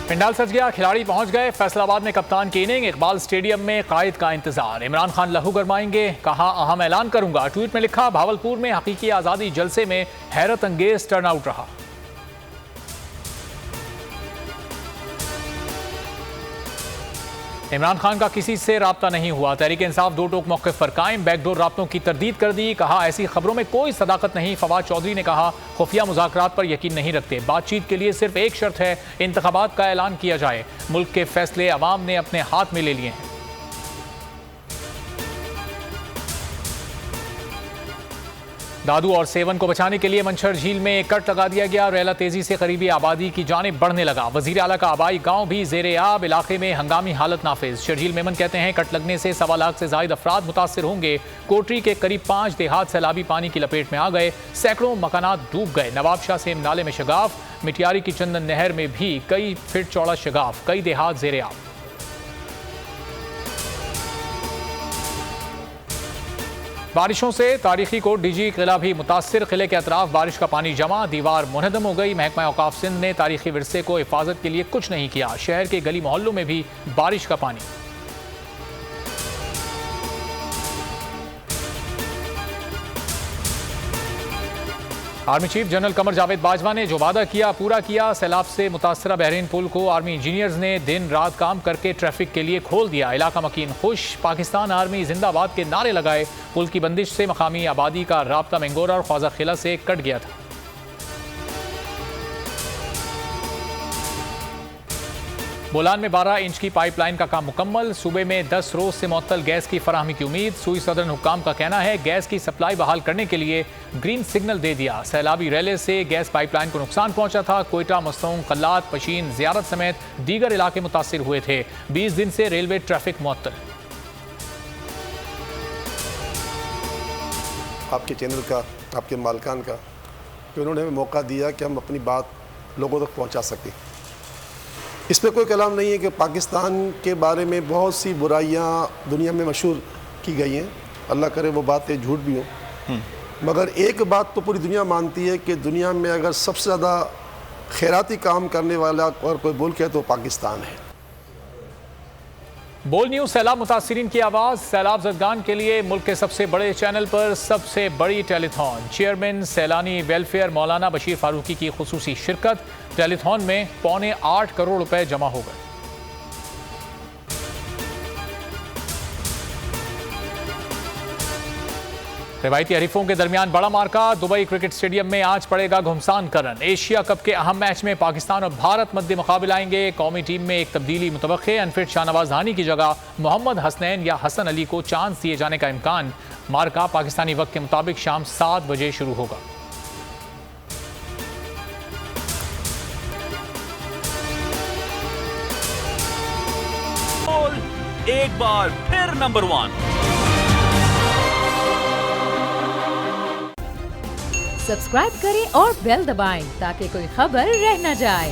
पिंडाल सज गया, खिलाड़ी पहुंच गए। फैसलाबाद में कप्तान की इनिंग, इकबाल स्टेडियम में कायद का इंतजार। इमरान खान लहू गरमाएंगे, कहा अहम ऐलान करूंगा। ट्वीट में लिखा, भावलपुर में हकीकी आजादी जलसे में हैरत अंगेज टर्नआउट रहा। इमरान खान का किसी से राब्ता नहीं हुआ। तहरीक इंसाफ दो टोक मौक़िफ़ पर कायम, बैकडोर राब्तों की तरदीद कर दी। कहा ऐसी खबरों में कोई सदाकत नहीं। फवाद चौधरी ने कहा खुफिया मुज़ाकरात पर यकीन नहीं रखते। बातचीत के लिए सिर्फ एक शर्त है, इंतखाबात का ऐलान किया जाए। मुल्क के फैसले अवाम ने अपने हाथ में ले लिए हैं। दादू और सेवन को बचाने के लिए मंछर झील में कट लगा दिया गया। रेला तेजी से करीबी आबादी की जानिब बढ़ने लगा। वजीर आला का आबाई गांव भी जेरे आब, इलाके में हंगामी हालत नाफिज। शर्जील मेमन कहते हैं कट लगने से 1.25 लाख से जायद अफराद मुतासिर होंगे। कोटरी के करीब 5 देहात सैलाबी पानी की लपेट में आ गए। सैकड़ों मकानात डूब गए। नवाबशाह से नाले में शगाफ, मिटियारी की चंदन नहर में भी कई फीट चौड़ा शगाफ, कई देहात जेरे आब। बारिशों से तारीखी कोट डीजी किला भी मुतासिर। किले के अतराफ बारिश का पानी जमा, दीवार मुनहदम हो गई। महकमा औकाफ सिंध ने तारीखी विरसे को हिफाजत के लिए कुछ नहीं किया। शहर के गली मोहल्लों में भी बारिश का पानी। Army chief general Qamar Javed Bajwa ने जो वादा किया पूरा किया। सैलाब से मुतासरा बहरीन पुल को आर्मी इंजीनियर्स ने दिन रात काम करके ट्रैफिक के लिए खोल दिया। इलाका मकीन खुश। पाकिस्तान आर्मी जिंदाबाद के नारे लगाए। पुल की बंदिश से मकामी आबादी का राब्ता मंगोरा और ख्वाजा खिला से कट गया था। बोलान में 12 इंच की पाइपलाइन का काम मुकम्मल। सूबे में 10 रोज से मुअत्तल गैस की फराहमी की उम्मीद। सूई सदरन हुक्काम का कहना है गैस की सप्लाई बहाल करने के लिए ग्रीन सिग्नल दे दिया। सैलाबी रैले से गैस पाइपलाइन को नुकसान पहुंचा था। कोयटा, मस्तूंग, कल्लात, पशीन, जियारत समेत दीगर इलाके मुतासिर हुए थे। 20 दिन से रेलवे ट्रैफिक मुअत्तल। आपके चैनल का, आपके मालकान का, कि उन्होंने हमें मौका दिया कि हम अपनी बात लोगों तक पहुंचा सकें। इस पर कोई कलाम नहीं है कि पाकिस्तान के बारे में बहुत सी बुराइयां दुनिया में मशहूर की गई हैं। अल्लाह करे वो बातें झूठ भी हों, मगर एक बात तो पूरी दुनिया मानती है कि दुनिया में अगर सबसे ज़्यादा खैराती काम करने वाला और कोई मुल्क है तो पाकिस्तान है। बोल न्यूज़ सैलाब मुतासिरीन की आवाज़। सैलाब ज़दगान के लिए मुल्क के सबसे बड़े चैनल पर सबसे बड़ी टेलीथॉन। चेयरमैन सैलानी वेलफेयर मौलाना बशीर फारूकी की खुसूसी शिरकत। टेलीथॉन में 8.25 करोड़ रुपए जमा हो गए। रिवायती हरीफों के दरमियान बड़ा मार्का। दुबई क्रिकेट स्टेडियम में आज पड़ेगा घुमसान करन। एशिया कप के अहम मैच में पाकिस्तान और भारत मध्य मुकाबले आएंगे। कौमी टीम में एक तब्दीली मुतवक्के। अनफिट शाहनवाज धानी की जगह मोहम्मद हसनैन या हसन अली को चांस दिए जाने का इम्कान। मार्का पाकिस्तानी वक्त के मुताबिक शाम 7 बजे शुरू होगा। एक बार फिर नंबर 1। सब्सक्राइब करें और बेल दबाएं ताकि कोई खबर रह न जाए।